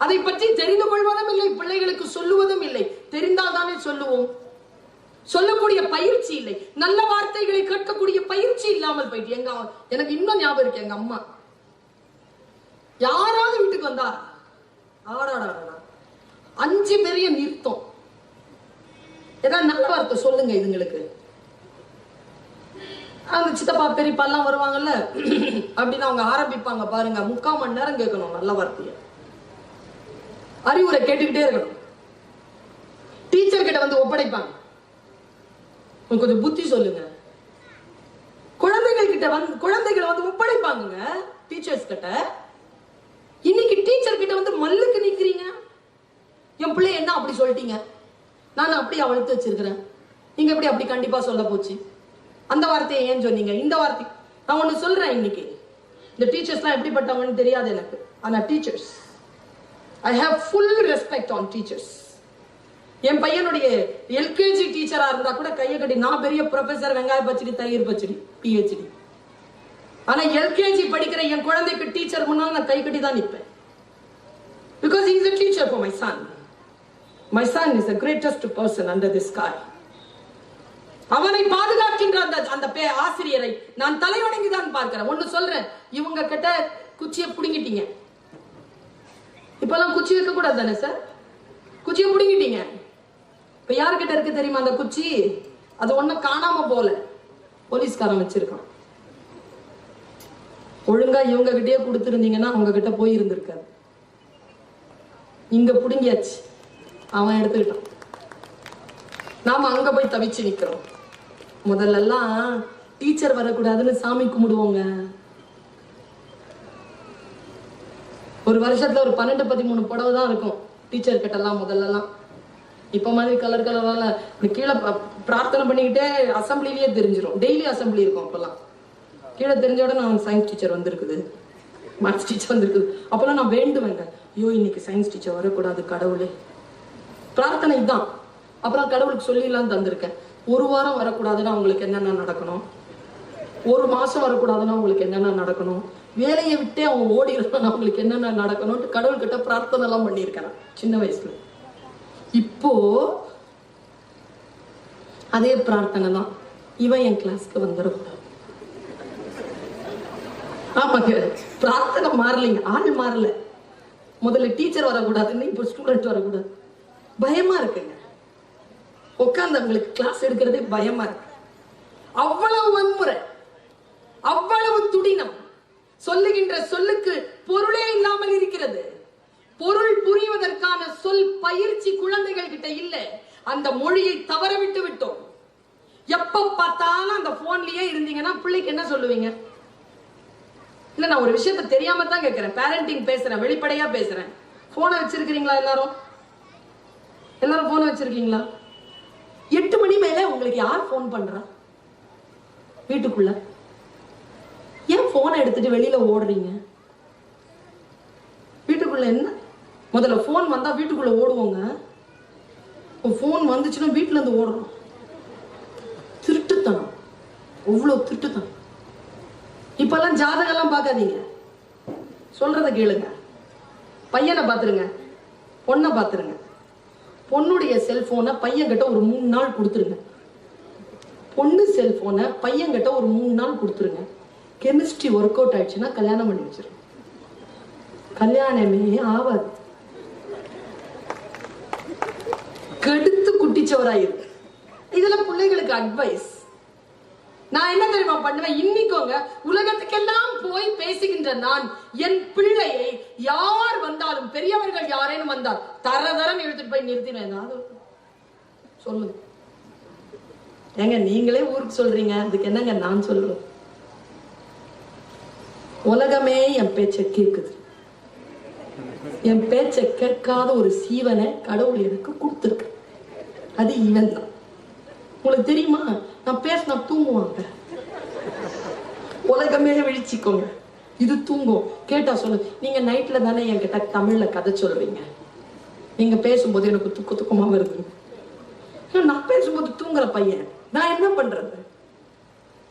அதை பற்றி தெரிந்து கொள்வதும் இல்லை, பிள்ளைகளுக்கு சொல்லுவதும் இல்லை. தெரிந்தால் தானே சொல்லுவோம். சொல்லக்கூடிய பயிற்சி இல்லை, நல்ல வார்த்தைகளை கேட்கக்கூடிய பயிற்சி இல்லாமல் போயிட்டு. எனக்கு இன்னும் ஞாபகம் இருக்கு, எங்க அம்மா யாராவது வீட்டுக்கு வந்தா 5 பெரிய நிறுத்தம், ஏதாவது நல்ல வார்த்தை சொல்லுங்க இதுங்களுக்கு. அவங்க சித்தப்பா பெரியப்பா எல்லாம் வருவாங்கல்ல, அப்படின்னு அவங்க ஆரம்பிப்பாங்க பாருங்க. 3/4 மணி நேரம் கேட்கணும் நல்ல வார்த்தைய, அறிவுரை கேட்டுக்கிட்டே இருக்கணும். டீச்சர் கிட்ட வந்து ஒப்படைப்பாங்க, கொஞ்சம் புத்தி சொல்லுங்க. குழந்தைகள் வந்து ஒப்படைப்பாங்க டீச்சர்ஸ் கிட்ட. இன்னைக்கு டீச்சர் கிட்ட வந்து மல்லுக்கு நிக்கிறீங்க. என் பிள்ளை என்ன அப்படி சொல்லிட்டீங்க, நான் அப்படி வளர்த்து வச்சிருக்கிறேன், நீங்க எப்படி அப்படி கண்டிப்பா சொல்ல போச்சு, அந்த வார்த்தையை ஏன் சொன்னீங்க, இந்த வார்த்தை. நான் ஒண்ணு சொல்றேன், இன்னைக்கு இந்த டீச்சர்ஸ் எல்லாம் எப்படிப்பட்டவங்கன்னு தெரியாது எனக்கு. ஆனா teachers, I have full respect on teachers. என் பையனுடைய எல்கேஜி டீச்சரா இருந்தா கூட கையை கட்டி, நான் பெரிய ப்ரொஃபசர், வெங்காய பச்சடி, தயிர் பச்சடி, PhD. ஆனா எல்கேஜி படிக்கிற என் குழந்தைக்கு டீச்சர் முன்னால நான் கை கட்டி தான் நிற்பேன். Because he is a teacher for my son. My son is the greatest person under the sky. அவனை பாதுகாக்கின்ற அந்த ஆசிரியரை நான் தலைவணங்கி தான் பார்க்கிறேன். ஒண்ணு சொல்றேன், இவங்க கிட்ட குச்சியை புடுங்கிட்டீங்க. இப்பெல்லாம் குச்சி வைக்க கூடாது தானே சார்? குச்சியை புடுங்கிட்டீங்க. இப்ப யாருக்கிட்ட இருக்கு தெரியுமா அந்த குச்சி? அது ஒண்ணும் காணாம போல, போலீஸ்காரன் வச்சிருக்கான். ஒழுங்கா இவங்க கிட்டே கொடுத்துருந்தீங்கன்னா அவங்க கிட்ட போய் இருந்திருக்காரு. இங்க புடுங்கியாச்சு, அவன் எடுத்துக்கிட்டான். நாம அங்க போய் தவிச்சு நிக்கிறோம். முதல்ல எல்லாம் டீச்சர் வரக்கூடாதுன்னு சாமி கும்பிடுவோங்க. ஒரு வருஷத்துல ஒரு 12-13 புடவை தான் இருக்கும் டீச்சர் கிட்ட எல்லாம் முதல்ல எல்லாம். இப்ப மாதிரி கலர் கலரால கீழே பிரார்த்தனை பண்ணிக்கிட்டே அசம்பிளிலேயே தெரிஞ்சிடும். டெய்லி அசம்பிளி இருக்கும். அப்பெல்லாம் கீழே தெரிஞ்சோட நான் சயின்ஸ் டீச்சர் வந்திருக்குது, மேத்ஸ் டீச்சர் வந்திருக்குது. அப்பெல்லாம் நான் வேண்டுவேங்க, ஐயோ இன்னைக்கு சயின்ஸ் டீச்சர் வரக்கூடாது கடவுளே, பிரார்த்தனை தான். அப்புறம் கடவுளுக்கு சொல்லிலாம் தந்திருக்கேன். 1 வாரம் வரக்கூடாதுன்னா அவங்களுக்கு என்னென்ன நடக்கணும், 1 மாசம் வரக்கூடாதுன்னா அவங்களுக்கு என்னென்ன நடக்கணும், வேலையை விட்டே அவங்க ஓடிடுறாங்க அவங்களுக்கு என்னென்ன நடக்கணும்னு கடவுள்கிட்ட பிரார்த்தனை எல்லாம் பண்ணியிருக்கேன் சின்ன வயசுல. இப்போ அதே பிரார்த்தனை தான், இவன் என் கிளாஸ்க்கு வந்துடக்கூடாது. ஆமாங்க, பிரார்த்தனை மாறலைங்க, ஆள் மாறல. முதல்ல டீச்சர் வரக்கூடாதுன்னு இப்போ ஸ்டூடெண்ட் வரக்கூடாது. பயமா இருக்குங்க, உட்கார்ந்து அவங்களுக்கு கிளாஸ் எடுக்கிறதே பயமா இருக்கு. அவ்வளவு வன்முறை, அவ்வளவு துடினம், சொல்லுகின்ற சொல்லுக்கு பொருளே இல்லாமல் இருக்கிறது. பொருள் புரிவதற்கான சொல் பயிற்சி குழந்தைகள் கிட்ட இல்ல. அந்த மொழியை தவற விட்டு விட்டோம். எப்ப பார்த்தாலும் அந்த போன்லயே இருந்தீங்கன்னா பிள்ளைக்கு என்ன சொல்லுவீங்க? இல்ல, நான் ஒரு விஷயத்த தெரியாம தான் கேட்கிறேன். பேரண்டிங் பேசுறேன், வெளிப்படையா பேசுறேன். போனை வச்சிருக்கீங்களா? எல்லாரும் போனை வச்சிருக்கீங்களா? 8 மணி மேல உங்களுக்கு யார் போன் பண்றா? வீட்டுக்குள்ள ஏன் போனை எடுத்துட்டு வெளியில ஓடுறீங்க? வீட்டுக்குள்ள என்ன? முதல்ல போன் வந்தா வீட்டுக்குள்ள ஓடுவோங்க. போன் வந்துச்சுன்னா வீட்டுல இருந்து ஓடுறோம். திருட்டுத்தனம், அவ்வளவு திருட்டுத்தனம். இப்பெல்லாம் ஜாதகம் எல்லாம் பார்க்காதீங்க, சொல்றத கேளுங்க. பையனை பாத்துருங்க, பொண்ணை பாத்துருங்க. பொண்ணுடைய செல்போனை பையன் கிட்ட ஒரு 3 நாள் கொடுத்துருங்க. பொண்ணு செல்போனை பையன் கிட்ட ஒரு 3 நாள் கொடுத்துருங்க. கெமிஸ்ட்ரி ஒர்க் அவுட் ஆயிடுச்சுன்னா கல்யாணம் பண்ணி வச்சிருங்க. கல்யாணமே ஆவாது, கெடுத்து குட்டிச்சவராயிருக்கு. இதுல பிள்ளைகளுக்கு அட்வைஸ் நான் என்ன தெரியுமா பண்ணுவேன்? இன்னைக்கோங்க உலகத்துக்கெல்லாம் போய் பேசுகின்ற நான் என் பிள்ளையை யார் வந்தாலும், பெரியவர்கள் யாரேனும் வந்தால் தரதரம் இழுத்துட்டு போய் நிறுத்தினேன். சொல்லுங்க ஏங்க, நீங்களே ஊருக்கு சொல்றீங்க, அதுக்கு என்னங்க நான் சொல்றேன்? உலகமே என் பேச்சை கேட்குது. என் பேச்சை கேட்காத ஒரு சீவனை கடவுள் எனக்கு கொடுத்துருக்கு. அது இவன் தான். உங்களுக்கு தெரியுமா? நான் பேசினா தூங்குவாங்க. உலகமே விழிச்சிக்கோங்க, இது தூங்கும். கேட்டா சொல்லு, நீங்க நைட்ல தானே என்கிட்ட தமிழ்ல கதை சொல்றீங்க, நீங்க பேசும்போது எனக்கு துக்கமா வருது. நான் பேசும்போது தூங்குற பையன், நான் என்ன பண்றது?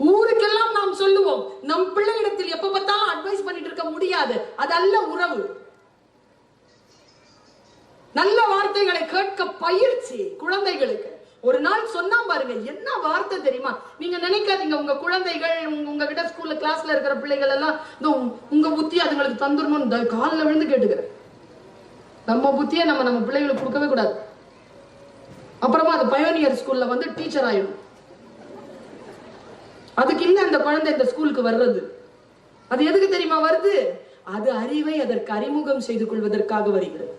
ஊருக்கெல்லாம் நாம் சொல்லுவோம், நம் பிள்ளையிடத்தில் எப்ப பார்த்தாலும் அட்வைஸ் பண்ணிட்டு இருக்க முடியாது. அது அல்ல உறவு. நல்ல வார்த்தைகளை கேட்க பயிற்சி குழந்தைகளுக்கு. ஒரு நாள் சொன்னா பாருங்க, என்ன வார்த்தை தெரியுமா? நீங்க நினைக்காதீங்க உங்க குழந்தைகள் உங்ககிட்ட ஸ்கூல்ல கிளாஸ்ல இருக்கிற பிள்ளைகள் எல்லாம் உங்க புத்தி அதுங்களுக்கு தந்துடணும். காலில் விழுந்து கேட்டுக்கிறேன். நம்ம புத்தியை நம்ம பிள்ளைகளுக்கு கொடுக்கவே கூடாது. அப்புறமா அது பயோனியர் ஸ்கூல்ல வந்து டீச்சர் ஆயிடும். அதுக்கு இல்ல அந்த குழந்தை இந்த ஸ்கூலுக்கு வர்றது. அது எதுக்கு தெரியுமா வருது? அது அறிவை அதற்கு அறிமுகம் செய்து கொள்வதற்காக வருகிறது.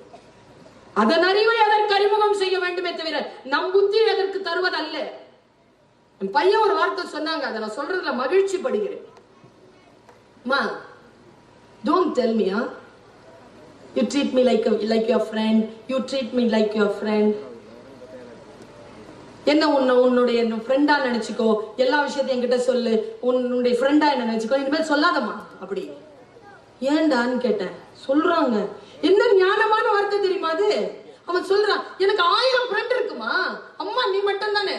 அதன் அறிவை அதற்கு அறிமுகம் செய்ய வேண்டுமே தவிர நம் புத்தி அதற்கு தருவதல்ல. என் பையன் ஒரு வார்த்தை சொன்னாங்க, அதை நான் சொல்றதுல மகிழ்ச்சி படுகிறேன். Don't tell me, you treat me like your friend, you treat me like your friend. என்ன உன்னுடைய ஃப்ரெண்டா நினைச்சுக்கோ, எல்லா விஷயத்தையும் என்கிட்ட சொல்லு, உன்னுடைய ஃப்ரெண்டா என்ன நினைச்சுக்கோ, இனிமேல் சொல்லாதம்மா. அப்படி ஏன்டான்னு கேட்டேன். சொல்றாங்க, என்ன ஞானமான வார்த்தை தெரியுமா அது? அவன் சொல்றான், எனக்கு 1000 ஃப்ரெண்ட் இருக்குமா, அம்மா நீ மட்டும் தானே,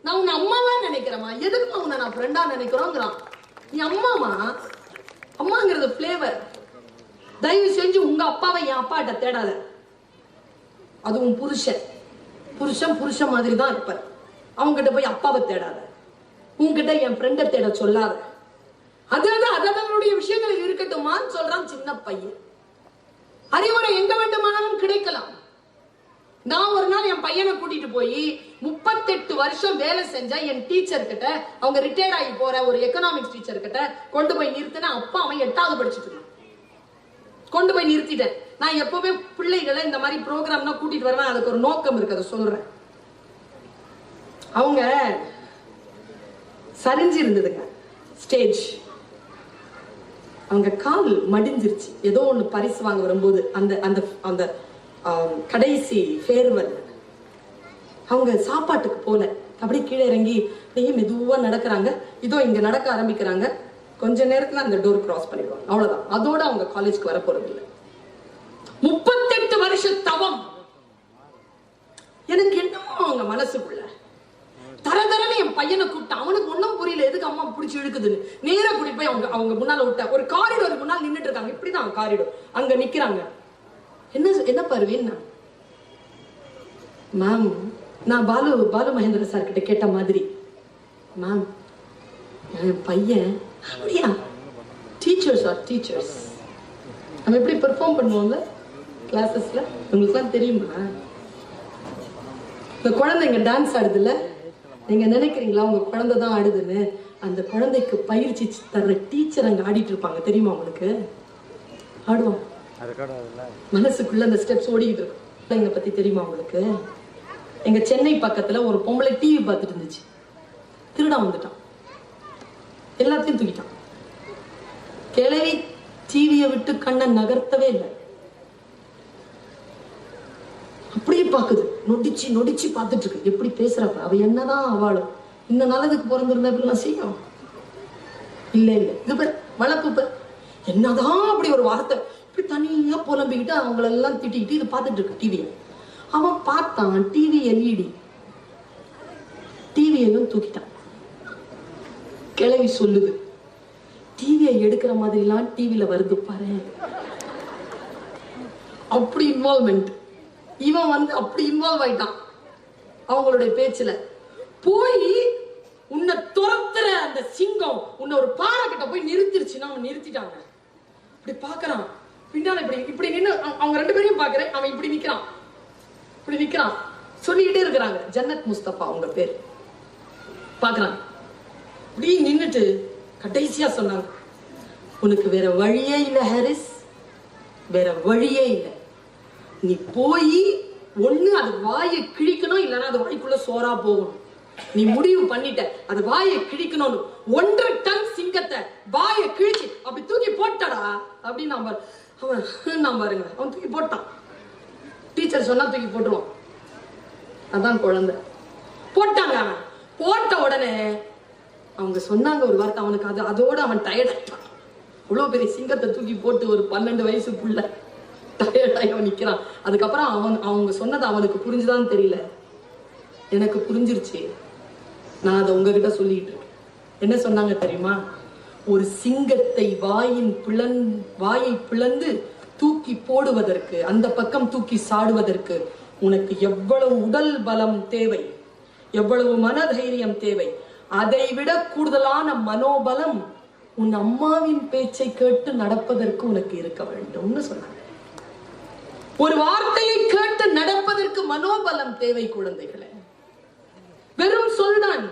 நான் உன்னை அம்மாவா நினைக்கிறேமா, எதுக்குமா உன்னை நான் ஃப்ரெண்டா நினைக்கிறோங்கிறான். நீ அம்மாமா, அம்மாங்கிறது பிளேவர். தயவு செஞ்சு உங்க அப்பாவை என் அப்பாட்ட தேடாத. அதுவும் புருஷன் மாதிரி தான் இருப்பார். அவங்ககிட்ட போய் அப்பாவை தேடாத. உங்ககிட்ட என் ஃப்ரெண்டை தேட சொல்லாத. அதனுடைய விஷயங்கள் இருக்கட்டுமான்னு சொல்றான் சின்ன பையன். அறிவுரை எங்க வேண்டுமானாலும் கிடைக்கலாம். நான் ஒரு நாள் என் பையனை கூட்டிட்டு போய் 38 வருஷம் வேலை செஞ்ச என் டீச்சர் கிட்ட, அவங்க ரிட்டையர்ட் ஆகி போற ஒரு எக்கனாமிக்ஸ் டீச்சர் கிட்ட கொண்டு போய் நிறுத்தின. அப்பா அவன் 8வது படிச்சுட்டு இருந்தான். கொண்டு போய் நிறுத்திட்டேன். நான் எப்பவுமே பிள்ளைகளை இந்த மாதிரி ப்ரோக்ராம்னா கூட்டிட்டு வருவேன். அதுக்கு ஒரு நோக்கம் இருக்கு, அதை சொல்றேன். அவங்க சரிஞ்சு இருந்ததுங்க ஸ்டேஜ். அவங்க கால் மடிஞ்சிருச்சு. ஏதோ ஒண்ணு பரிசு வாங்க வரும்போது அந்த கடைசி ஃபேர்வெல், அவங்க சாப்பாட்டுக்கு போல அப்படியே கீழே இறங்கி அப்படியே மெதுவா நடக்கிறாங்க. இதோ இங்க நடக்க ஆரம்பிக்கிறாங்க. கொஞ்ச நேரத்துல அந்த டோர் கிராஸ் பண்ணிடுவாங்க. அவ்வளவுதான். அதோட அவங்க காலேஜ்க்கு வர போறது இல்லை. 38 வருஷ தவம். எனக்கு என்னமோ அவங்க மனசுக்குள்ள தரதரன்னு என் பையனை கூப்பிட்டு, அவனுக்கு ஒன்னும் புரியல எதுக்கு அம்மா பிடிச்சி இழுக்குதுன்னு. நேரா கூட்டிட்டு போய் அவங்க முன்னால விட்ட ஒரு காரிடோர் முன்னால் நின்றுட்டு இருக்காங்க. இப்படிதான் காரிடோர். அங்க நிக்கிறாங்க. என்ன பருவேன்னா, மேம் நான் பாலு மகேந்திர சார் கிட்ட கேட்ட மாதிரி, மேம் என் பையன். அப்படியா? Teachers are teachers. நம்ம எப்படி பெர்ஃபார்ம் பண்ணுவோங்க கிளாஸஸ்ல, உங்களுக்குலாம் தெரியுமா? இந்த குழந்தைங்க டான்ஸ் ஆடுதுல்ல, நீங்க நினைக்கிறீங்களா உங்க குழந்தை தான் ஆடுதுன்னு? அந்த குழந்தைக்கு பயிற்சி தர்ற டீச்சர் அங்க ஆடிட்டு இருப்பாங்க. தெரியுமா உங்களுக்கு? ஆடுவாங்க. மனசுக்குள்ள அந்த ஸ்டெப்ஸ் ஓடிக்கிட்டு இருக்கும். பத்தி தெரியுமா உங்களுக்கு? எங்க சென்னை பக்கத்துல ஒரு பொம்பளை டிவி பார்த்துட்டு இருந்துச்சு. திருடன் வந்துட்டான், எல்லாத்தையும் தூக்கிட்டான். கிழவி டிவியை விட்டு கண்ணை நகர்த்தவே இல்லை, அப்படியே பாக்குது. நொடிச்சு நொடிச்சு பார்த்துட்டு இருக்கு. எப்படி பேசுறப்ப அவ என்னதான் அவளும் இந்த நல்லதுக்கு பிறந்திருந்தா இப்படிலாம் செய்யும்? இல்ல இல்ல, இது பேர் வளர்ப்பு. என்னதான் அப்படி ஒரு வார்த்தை இப்படி தனியா புலம்பிக்கிட்டு அவங்களெல்லாம் திட்டிக்கிட்டு இது பார்த்துட்டு இருக்கு டிவியை. அவன் பார்த்தான், டிவி எல்இடி, டிவியையும் தூக்கிட்டான். கிழவி சொல்லுது, டிவியை எடுக்கிற மாதிரி எல்லாம் டிவில வருது பாரு. அப்படி இன்வால்வ்மெண்ட். இவன் வந்து அப்படி இன்வால்வ் ஆயிட்டான் அவங்களுடைய பேச்சுல. போய் உன்னை துரத்துற அந்த சிங்கம் உன்னை ஒரு பாறை கிட்ட போய் நிறுத்திருச்சுன்னா அவன் நிறுத்திட்டாங்க. இப்படி பாக்குறான், பின்னால இப்படி இப்படி நின்று அவங்க ரெண்டு பேரையும் பாக்குறேன். அவன் இப்படி நிக்கிறான், இப்படி நிக்கிறான். சொல்லிக்கிட்டே இருக்கிறாங்க. ஜன்னத் முஸ்தபா அவங்க பேர். பாக்குறான், இப்படி நின்னுட்டு கடைசியா சொன்னாங்க, உனக்கு வேற வழியே இல்ல ஹாரிஸ், வேற வழியே இல்லை. நீ போய் ஒண்ணு அது வாயை கிழிக்கணும், இல்லைன்னா அது வாய்க்குள்ள சோறா போகணும். நீ முடிவு பண்ணிட்ட, அது வாயை கிழிக்கணும்னு. 1.5 டன் சிங்கத்தை வாயை கிழிச்சு அப்படி தூக்கி போட்டடா அப்படின்னு அவன் பாருங்க, அவன் தூக்கி போட்டான். டீச்சர் சொன்னா தூக்கி போட்டுருவான், அதான் குழந்தை. போட்டாங்க. அவன் போட்ட உடனே அவங்க சொன்னாங்க ஒரு வார்த்தை, அவனுக்கு அதோட அவன் டயர்ட் ஆயிட்டான். இவ்வளவு பெரிய சிங்கத்தை தூக்கி போட்டு ஒரு 12 வயசு புள்ள டயர்டாகி அவன் நிக்கிறான். அதுக்கப்புறம் அவங்க சொன்னது அவனுக்கு புரிஞ்சுதான்னு தெரியல, எனக்கு புரிஞ்சிருச்சு. நான் அதை உங்ககிட்ட சொல்லிட்டு இருக்கேன். என்ன சொன்னாங்க தெரியுமா? ஒரு சிங்கத்தை வாயை பிளந்து தூக்கி போடுவதற்கு, அந்த பக்கம் தூக்கி சாடுவதற்கு உனக்கு எவ்வளவு உடல் பலம் தேவை, எவ்வளவு மனதைரியம் தேவை, அதை விட கூடுதலான மனோபலம் உன் அம்மாவின் பேச்சை கேட்டு நடப்பதற்கு உனக்கு இருக்க வேண்டும்னு சொன்னாங்க. ஒரு வார்த்தையை கேட்டு நடப்பதற்கு மனோபலம் தேவை குழந்தைகளே. வெறும் சொல்தான்.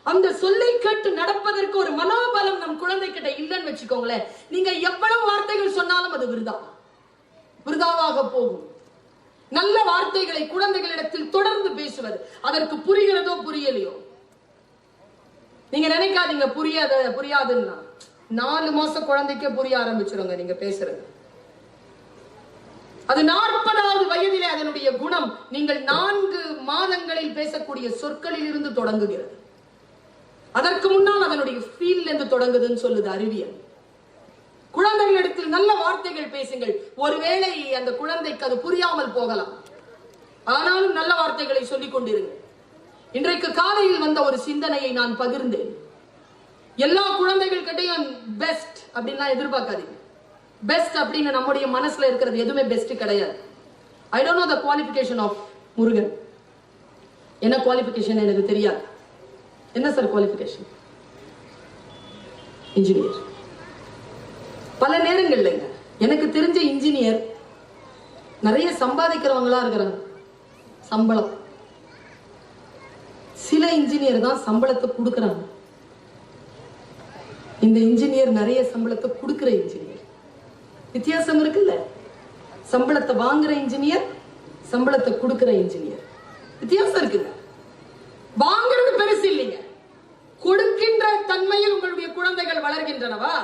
அந்த சொல்லை கேட்டு நடப்பதற்கு ஒரு மனோபலம் நம் குழந்தை கிட்ட இல்லைன்னு வச்சுக்கோங்களேன், நீங்க எவ்வளவு வார்த்தைகள் சொன்னாலும் அது விருதாவாக போகும். நல்ல வார்த்தைகளை குழந்தைகளிடத்தில் தொடர்ந்து பேசுவது, அதற்கு புரிகிறதோ புரியலையோ. நீங்க நினைக்காதீங்க புரியாதுன்னா. 4 மாசம் குழந்தைக்கே புரிய ஆரம்பிச்சிருங்க நீங்க பேசுறது. அது 40வது வயதிலே அதனுடைய குணம் நீங்கள் 4 மாதங்களில் பேசக்கூடிய சொற்களில் இருந்து தொடங்குகிறது. அதற்கு முன்னால் அதனுடைய ஃபீல்ல இருந்து தொடங்குதுன்னு சொல்லுது அறிவியல். குழந்தைகளிடத்தில் நல்ல வார்த்தைகள் பேசுங்கள். ஒருவேளை அந்த குழந்தைக்கு அது புரியாமல் போகலாம், ஆனாலும் நல்ல வார்த்தைகளை சொல்லிக் கொண்டிருங்கள். இன்றைக்கு காலையில் வந்த ஒரு சிந்தனையை நான் பகிர்ந்தேன். எல்லா குழந்தைகள் கிட்டையும் பெஸ்ட் அப்படின்லாம் எதிர்பார்க்காதீங்க. பெஸ்ட் அப்படின்னு நம்முடைய மனசுல இருக்கிறது எதுவுமே பெஸ்ட் கிடையாது. I don't know the qualification of Murugan. என்ன குவாலிஃபிகேஷன் எனக்கு தெரியாது. என்ன சார் குவாலிஃபிகேஷன்? இன்ஜினியர். பல நேரங்கள்ல எனக்கு தெரிஞ்ச இன்ஜினியர் நிறைய சம்பாதிக்கிறவங்களா இருக்கிறாங்க. சம்பளம், சில இன்ஜினியர் தான் சம்பளத்தை கொடுக்கறாங்க. இந்த இன்ஜினியர் நிறைய சம்பளத்தை கொடுக்கிற இன்ஜினியர். வித்தியாசம் இருக்குல்ல? சம்பளத்தை வாங்குற இன்ஜினியர், சம்பளத்தை கொடுக்கிற இன்ஜினியர், வித்தியாசம் இருக்குல்ல? வாங்குறது பெருசு இல்லைங்க, கொடுக்கின்ற தன்மையில் உங்களுடைய குழந்தைகள் வளர்கின்றனவா?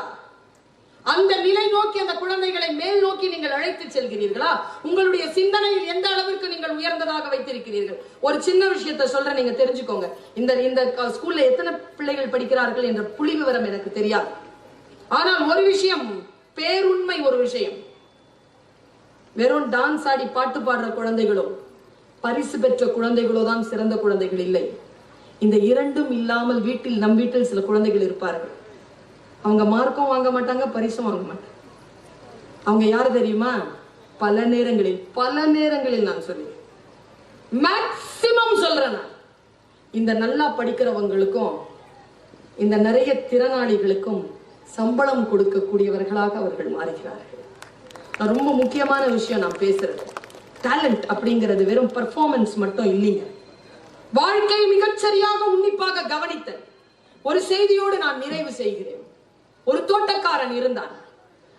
அந்த நிலை நோக்கி அந்த குழந்தைகளை மேல் நோக்கி நீங்கள் அழைத்து செல்கிறீர்களா? உங்களுடைய சிந்தனையில் எந்த அளவிற்கு நீங்கள் உயர்ந்ததாக வைத்திருக்கிறீர்கள்? ஒரு சின்ன விஷயத்தை சொல்றேன், நீங்க தெரிஞ்சுக்கோங்க. இந்த ஸ்கூல்ல எத்தனை பிள்ளைகள் படிக்கிறார்கள் என்ற புள்ளி விவரம் எனக்கு தெரியாது. ஆனால் ஒரு விஷயம் பேருண்மை, ஒரு விஷயம், வெறும் டான்ஸ் ஆடி பாட்டு பாடுற குழந்தைகளோ பரிசு பெற்ற குழந்தைகளோ தான் சிறந்த குழந்தைகள் இல்லை. இந்த இரண்டும் இல்லாமல் நம் வீட்டில் சில குழந்தைகள் இருப்பார்கள். அவங்க மார்க்கும் வாங்க மாட்டாங்க, பரிசும் வாங்க மாட்டாங்க. அவங்க யாரு தெரியுமா? பல நேரங்களில் நான் சொல்றேன், மேக்சிமம் சொல்றேன், இந்த நல்லா படிக்கிறவங்களுக்கும் இந்த நிறைய திறனாளிகளுக்கும் சம்பளம் கொடுக்கக்கூடியவர்களாக அவர்கள் மாறுகிறார்கள். ரொம்ப முக்கியமான விஷயம் நான் பேசுறது. டேலண்ட் அப்படிங்கிறது வெறும் பெர்ஃபார்மன்ஸ் மட்டும் இல்லைங்க. வாழ்க்கை மிகச்சரியாக உன்னிப்பாக கவனித்த ஒரு செய்தியோடு நான் நிறைவு செய்கிறேன். ஒரு தோட்டக்காரன் இருந்தான்.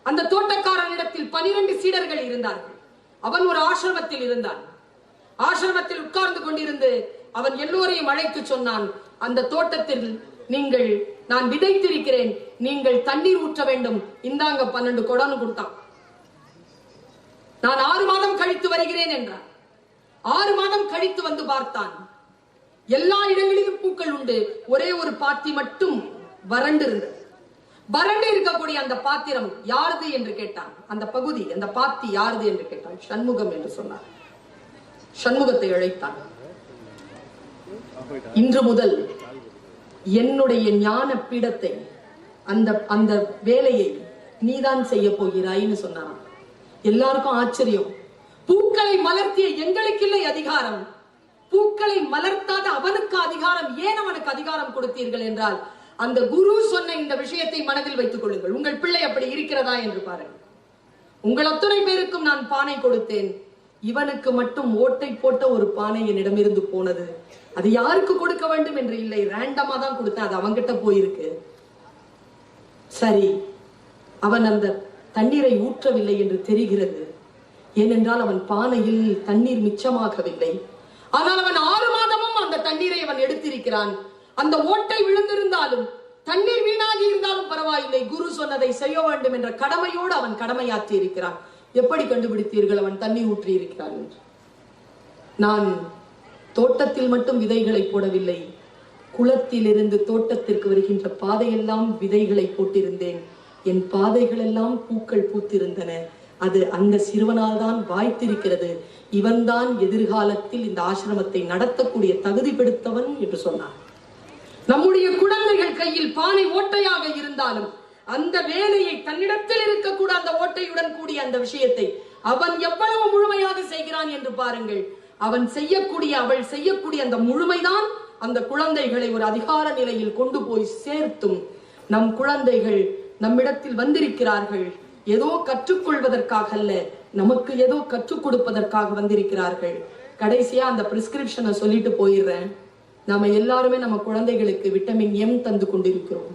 அந்த தோட்டக்காரனிடத்தில் 12 சீடர்கள் இருந்தார்கள். அவன் ஒரு ஆசிரமத்தில் இருந்தான். ஆசிரமத்தில் உட்கார்ந்து கொண்டிருந்து அவன் எல்லோரையும் அழைத்து சொன்னான், அந்த தோட்டத்தில் நீங்கள் நான் விதைத்திருக்கிறேன், நீங்கள் தண்ணீர் ஊற்ற வேண்டும், இந்தாங்க 12 குடம்னு கொடுத்தான். நான் 6 மாதம் கழித்து வருகிறேன் என்றான். 6 மாதம் கழித்து வந்து பார்த்தான், எல்லா இடங்களிலும் பூக்கள் உண்டு, ஒரே ஒரு பாத்தி மட்டும் வறண்டு இருந்தது. வறண்டு இருக்கக்கூடிய அந்த பாத்திரம் யாருது என்று கேட்டான். அந்த பகுதி, அந்த பாத்தி யாருது என்று கேட்டான். சண்முகம் என்று சொன்னார். சண்முகத்தை அழைத்தான். இன்று முதல் என்னுடைய ஞான பீடத்தை, அந்த வேலையை நீதான் செய்ய போகிறாய்னு சொன்னான். எல்லாருக்கும் ஆச்சரியம். பூக்களை மலர்த்திய எங்களுக்கு இல்லை அதிகாரம், பூக்களை மலர்த்தாத அவனுக்கு அதிகாரம். ஏன் அவனுக்கு அதிகாரம் கொடுத்தீர்கள் என்றால், அந்த குரு சொன்ன இந்த விஷயத்தை மனதில் வைத்துக் கொள்ளுங்கள். உங்கள் பிள்ளை அப்படி இருக்கிறதா என்று பாருங்கள். உங்கள் அத்தனை பேருக்கும் நான் பானை கொடுத்தேன், இவனுக்கு மட்டும் ஓட்டை போட்ட ஒரு பானை என்னிடமிருந்து போனது. அது யாருக்கு கொடுக்க வேண்டும் என்று இல்லை, ரேண்டமா தான் கொடுத்தேன், அது அவன்கிட்ட போயிருக்கு. சரி, அவன் அந்த தண்ணீரை ஊற்றவில்லை என்று தெரிகிறது. ஏனென்றால் அவன் பானையில் தண்ணீர் மிச்சமாகவில்லை. ஆனால் அவன் 6 மாதமும் அந்த தண்ணீரை அவன் எடுத்திருக்கிறான். அந்த ஓட்டை விழுந்திருந்தாலும், தண்ணீர் வீணாகி இருந்தாலும் பரவாயில்லை, குரு சொன்னதை செய்ய வேண்டும் என்ற கடமையோடு அவன் கடமையாற்றி இருக்கிறான். எப்படி கண்டுபிடித்தீர்கள் அவன் தண்ணீர் ஊற்றி இருக்கிறான் என்று? நான் தோட்டத்தில் மட்டும் விதைகளை போடவில்லை, குளத்திலிருந்து தோட்டத்திற்கு வருகின்ற பாதையெல்லாம் விதைகளை போட்டிருந்தேன். என் பாதைகள் எல்லாம் பூக்கள் பூத்திருந்தன. அது அந்த சிறுவனால் தான் வாய்த்திருக்கிறது. இவன்தான் எதிர்காலத்தில் இந்த ஆசிரமத்தை நடத்தக்கூடிய தகுதி பெடுத்தவன் என்று சொன்னார். நம்முடைய குழந்தைகள் கையில் பானை ஓட்டையாக இருந்தாலும், அந்த வேலையை தன்னிடத்தில் இருக்கக்கூட அந்த ஓட்டையுடன் கூடிய அந்த விஷயத்தை அவன் எவ்வளவு முழுமையாக செய்கிறான் என்று பாருங்கள். அவன் செய்யக்கூடிய, அவள் செய்யக்கூடிய அந்த முழுமைதான் அந்த குழந்தைகளை ஒரு அதிகார நிலையில் கொண்டு போய் சேர்த்தும். நம் குழந்தைகள் நம்மிடத்தில் வந்திருக்கிறார்கள் ஏதோ கற்றுக்கொள்வதற்காக அல்ல, நமக்கு ஏதோ கற்றுக் கொடுப்பதற்காக வந்திருக்கிறார்கள். கடைசியா அந்த பிரிஸ்கிரிப்ஷனை சொல்லிட்டு போயிடுறேன். நாம எல்லாருமே நம்ம குழந்தைகளுக்கு விட்டமின் எம் தந்து கொண்டிருக்கிறோம்.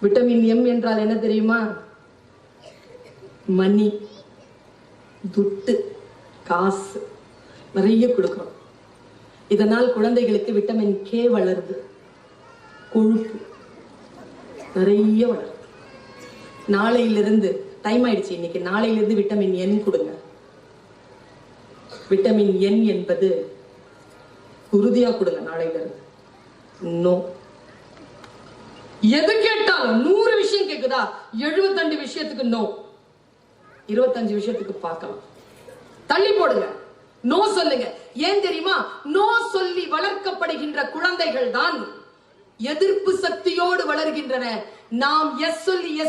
விட்டமின் எம் என்றால் என்ன தெரியுமா? மணி, துட்டு, காசு நிறைய கொடுக்கிறோம். இதனால் குழந்தைகளுக்கு விட்டமின் கே வளருது, கொழுப்பு நிறைய வளருது. நாளையிலிருந்து டைம் ஆயிடுச்சு, இன்னைக்கு நாளையிலிருந்து விட்டமின் என் கொடுங்க. விட்டமின் என் என்பது உறுதியா கொடுங்க நாளையிலிருந்து. நோ, எது கேட்டாலும் 100 விஷயம் கேக்குதா, 72 விஷயத்துக்கு நோ, 25 விஷயத்துக்கு பார்க்கலாம். தள்ளி போடுங்க, நோ சொல்லுங்க. ஏன் தெரியுமா? நோ சொல்லி வளர்க்கப்படுகின்ற குழந்தைகள் தான் எதிர்ப்பு சக்தியோடு வளர்கின்றன. நாம் எஸ்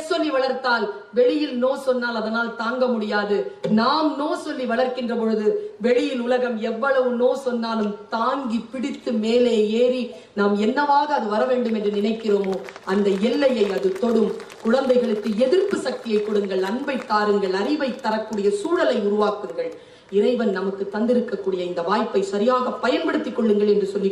சொல்லி வளர்த்தால், வெளியில் நோ சொன்னால் அதனால் தாங்க முடியாது. நாம் நோ சொல்லி வளர்க்கின்ற பொழுது வெளியில் உலகம் எவ்வளவு நோ சொன்னாலும் தாங்கி பிடித்து மேலே ஏறி நாம் என்னவாக அது வர வேண்டும் என்று நினைக்கிறோமோ அந்த எல்லையை அது தொடும். குழந்தைகளுக்கு எதிர்ப்பு சக்தியை கொடுங்கள், அன்பை தாருங்கள், அறிவை தரக்கூடிய சூழலை உருவாக்குங்கள். இறைவன் நமக்கு தந்திருக்கக்கூடிய இந்த வாய்ப்பை சரியாக பயன்படுத்திக் கொள்ளுங்கள் என்று சொல்லி